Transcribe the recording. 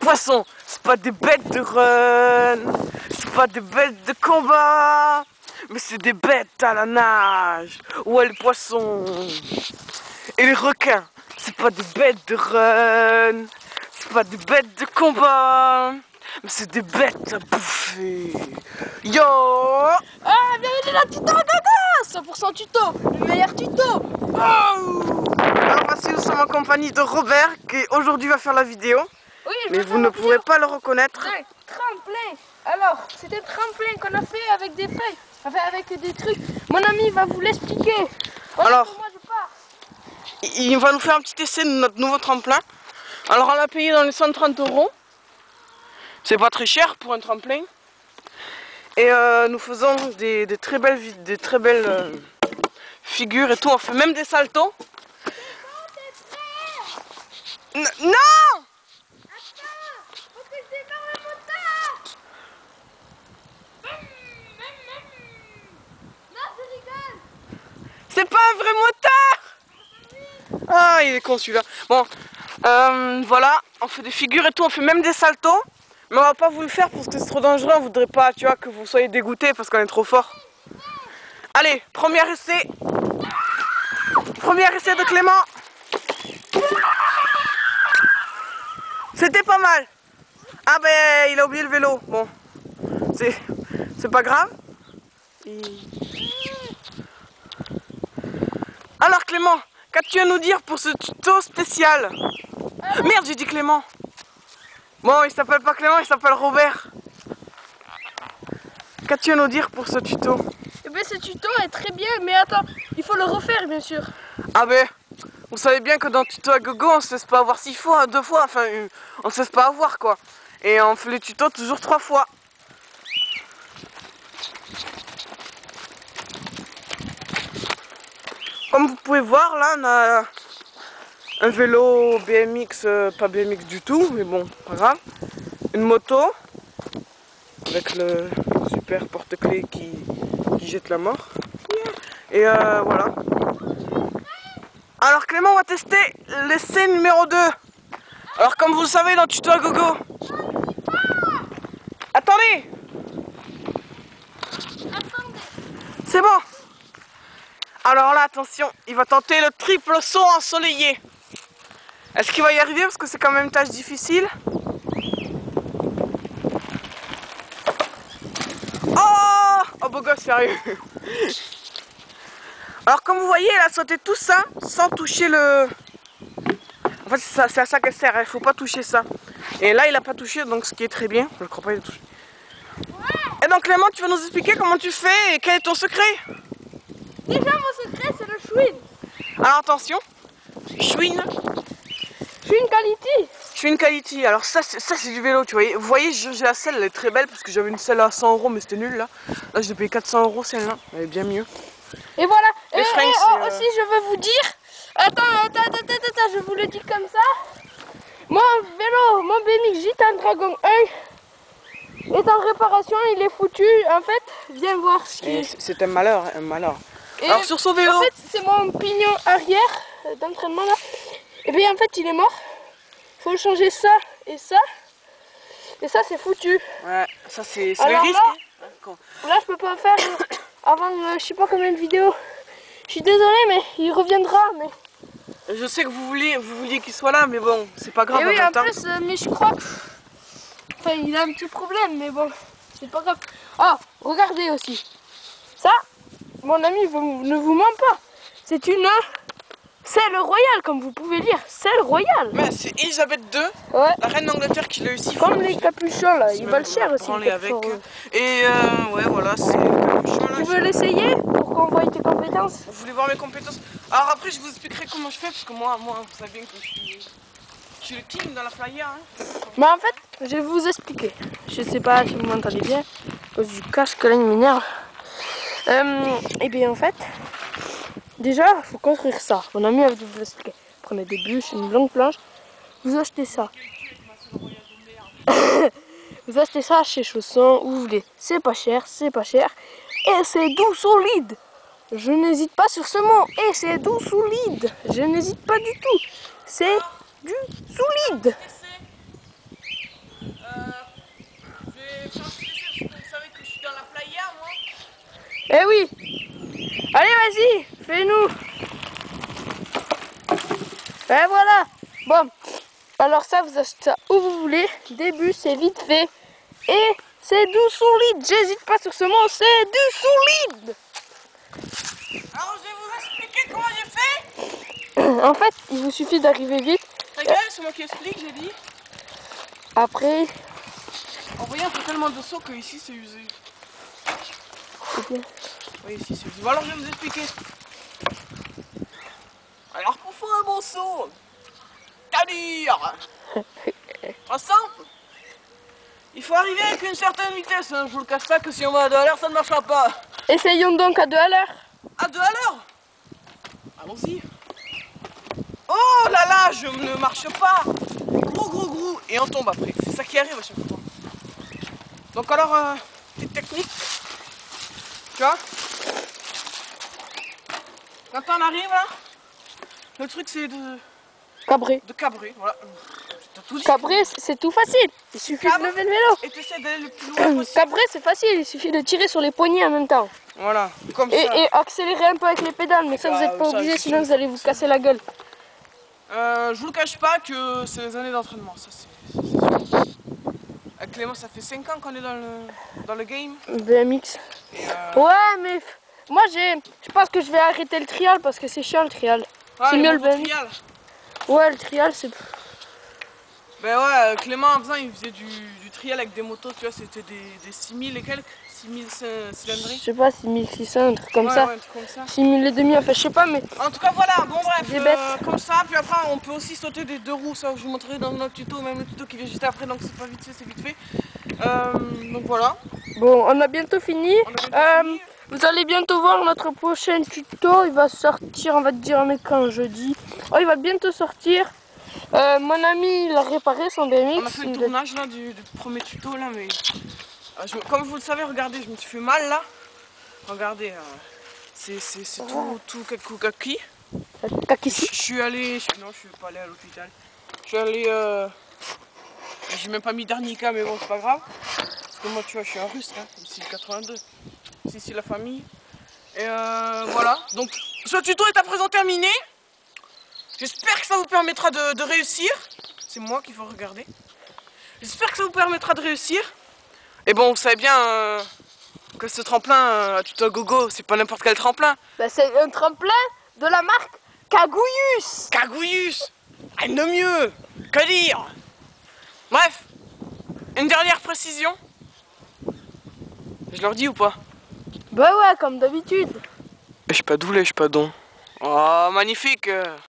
poissons, c'est pas des bêtes de run, c'est pas des bêtes de combat, mais c'est des bêtes à la nage. Ouais, les poissons et les requins, c'est pas des bêtes de run, c'est pas des bêtes de combat, mais c'est des bêtes à bouffer. Yo! Ah, bienvenue dans Tuto Dada, 100% tuto, le meilleur tuto. Oh! Alors voici, nous sommes en compagnie de Robert qui aujourd'hui va faire la vidéo. Oui, mais vous ne pourrez pas le reconnaître. Ouais, tremplin. Alors, c'était tremplin qu'on a fait avec des feuilles, enfin avec des trucs. Mon ami va vous l'expliquer. Alors, moi je pars. Il va nous faire un petit essai de notre nouveau tremplin. Alors on l'a payé dans les 130 €. C'est pas très cher pour un tremplin. Et nous faisons des très belles figures et tout. On fait même des saltos. Non! C'est pas un vrai motard! Ah, il est con celui-là. Bon, voilà, on fait des figures et tout, on fait même des saltos. Mais on va pas vous le faire parce que c'est trop dangereux, on voudrait pas, tu vois, que vous soyez dégoûtés parce qu'on est trop fort. Allez, premier essai. Premier essai de Clément. C'était pas mal. Ah ben, il a oublié le vélo. Bon, c'est pas grave. Alors Clément, qu'as-tu à nous dire pour ce tuto spécial? Merde, j'ai dit Clément. Bon, il s'appelle pas Clément, il s'appelle Robert. Qu'as-tu à nous dire pour ce tuto? Eh bien, ce tuto est très bien, mais attends, il faut le refaire bien sûr. Ah ben, vous savez bien que dans Tuto à Gogo, on se laisse pas avoir 6 fois, 2 fois, enfin, on se laisse pas avoir quoi. Et on fait les tutos toujours 3 fois. Comme vous pouvez voir, là, on a un vélo BMX, pas BMX du tout, mais bon, pas grave. Une moto, avec le super porte-clés qui jette la mort. Et voilà. Alors Clément, on va tester l'essai numéro 2. Alors comme vous le savez dans Tuto à Gogo. Attendez. C'est bon. Alors là, attention, il va tenter le triple saut ensoleillé. Est-ce qu'il va y arriver parce que c'est quand même une tâche difficile? Oh beau gosse, sérieux. Alors comme vous voyez, elle a sauté tout ça sans toucher le... En fait c'est à ça qu'elle sert, il faut pas toucher ça. Et là il a pas touché, donc ce qui est très bien. Je ne crois pas qu'il a touché. Et donc Clément, tu vas nous expliquer comment tu fais et quel est ton secret? Déjà mon secret c'est le chouine. Alors attention, chouine. Chouine qualité. Chouine quality, alors ça c'est du vélo, tu vois. Vous voyez, j'ai la selle, elle est très belle parce que j'avais une selle à 100 € mais c'était nul là. Là je l'ai payé 400 € celle-là, elle est bien mieux. Et voilà, Les et fringues, aussi je veux vous dire, attends, je vous le dis comme ça. Mon vélo, mon BMX Gitan Dragon 1 est en réparation, il est foutu. En fait, viens voir ce qui est. C'est un malheur, un malheur. Et alors sur son vélo. En fait, c'est mon pignon arrière d'entraînement là. Et bien en fait, il est mort. Faut changer ça et ça. Et ça, c'est foutu. Ouais, ça c'est le risque. Là, je peux pas faire avant je sais pas combien de vidéos. Je suis désolée, mais il reviendra. Mais je sais que vous vouliez qu'il soit là, mais bon, c'est pas grave. Et oui, en plus, mais je crois que... Enfin, il a un petit problème, mais bon, c'est pas grave. Ah, regardez aussi. Ça, mon ami ne vous ment pas. C'est une selle royale, comme vous pouvez lire. Selle royale. Mais c'est Elisabeth II, ouais. La reine d'Angleterre qui l'a eu 6 fois. fois. Comme les capuchons, là. Ils valent cher aussi. Les avec capuchons, Et ouais, voilà, c'est le capuchon là. Tu veux l'essayer pour qu'on voie tes compétences? Vous voulez voir mes compétences? Alors après, je vous expliquerai comment je fais, parce que moi vous savez bien que je suis le king dans la flyer. Hein. Mais en fait, je vais vous expliquer. Je sais pas si vous m'entendez bien, à cause du casque là, il m'énerve. Et bien en fait, déjà, il faut construire ça. Mon ami a dû vous l'expliquer. Prenez des bûches, une longue planche, vous achetez ça. Vous achetez ça chez Chausson, où vous voulez. C'est pas cher, et c'est doux solide. Je n'hésite pas sur ce mot. Et c'est doux solide. Je n'hésite pas du tout. C'est du solide. Je vais faire un petit essai parce que vous savez que je suis dans la playa, moi. Eh oui. Allez, vas-y, fais-nous. Et voilà. Bon, alors ça, vous achetez ça où vous voulez. Début, c'est vite fait. Et c'est du solide. J'hésite pas sur ce mot, c'est du solide. Alors, je vais vous expliquer comment j'ai fait. En fait, il vous suffit d'arriver vite. Regarde, c'est moi qui explique, j'ai dit. Après, En voyant, on fait tellement de sauts que ici c'est usé. c'est bien. Oui, ici c'est usé. Bon, alors je vais vous expliquer. Alors pour faire un bon saut, c'est-à-dire, ensemble, il faut arriver avec une certaine vitesse. Hein. Je vous le cache pas que si on va à 2 à l'heure, ça ne marchera pas. Essayons donc à 2 à l'heure. À 2 à l'heure. Allons-y. Oh là là, je ne marche pas. Gros. Et on tombe après. C'est ça qui arrive à chaque fois. Donc alors, petite technique. Tu vois, quand on arrive là, le truc c'est de cabrer. Voilà. T'as tout dit. Cabrer, c'est tout facile. Il suffit de lever le vélo. Et t'essaies d'aller le plus loin possible. Cabrer, c'est facile. Il suffit de tirer sur les poignets en même temps. Voilà, comme ça. Et accélérer un peu avec les pédales. Mais ça, vous n'êtes pas ça, obligé, je sinon sais. vous allez vous casser la gueule. Je vous le cache pas que c'est les années d'entraînement. Ça, c'est sûr. Avec Clément, ça fait 5 ans qu'on est dans le game. BMX. Et, Ouais, mais moi, je pense que je vais arrêter le trial parce que c'est chiant le trial. C'est mieux le BMX. trial. Ouais, le trial, c'est... Ben ouais, Clément en faisant, il faisait du trial avec des motos, tu vois, c'était des 6000 et quelques, 6000 Je cylindriques. sais pas, 6600, un truc comme ça. Ouais, un truc comme ça. 6000 et demi, enfin, je sais pas, mais... En tout cas, voilà, bon bref, Des bêtes. comme ça, puis après, on peut aussi sauter des 2 roues, ça je vous montrerai dans notre tuto, même le tuto qui vient juste après, donc c'est pas vite fait, c'est vite fait. Donc voilà. Bon, on a bientôt fini. On a bientôt fini. Vous allez bientôt voir notre prochain tuto. Il va sortir, on va te dire, on est quand jeudi. Oh, il va bientôt sortir. Mon ami, il a réparé son BMX. On a fait le tournage là du premier tuto là, mais comme vous le savez, regardez, je me suis fait mal là. Regardez, c'est tout kakaki. Kakissi. Je suis allé, non, je suis pas allé à l'hôpital. Je suis allé, j'ai même pas mis d'arnica, mais bon, c'est pas grave. Parce que moi, tu vois, je suis un russe, hein, ici le 82. C'est ici la famille. Et voilà. Donc, ce tuto est à présent terminé. J'espère que ça vous permettra de réussir. C'est moi qu'il faut regarder. J'espère que ça vous permettra de réussir. Et bon, vous savez bien que ce tremplin à tuto gogo, c'est pas n'importe quel tremplin. Bah, c'est un tremplin de la marque Kagouillus. Kagouillus. Rien de mieux. Que dire? Bref, une dernière précision. Je leur dis ou pas? Bah ouais, comme d'habitude. Je suis pas doulé, je suis pas don. Oh, magnifique.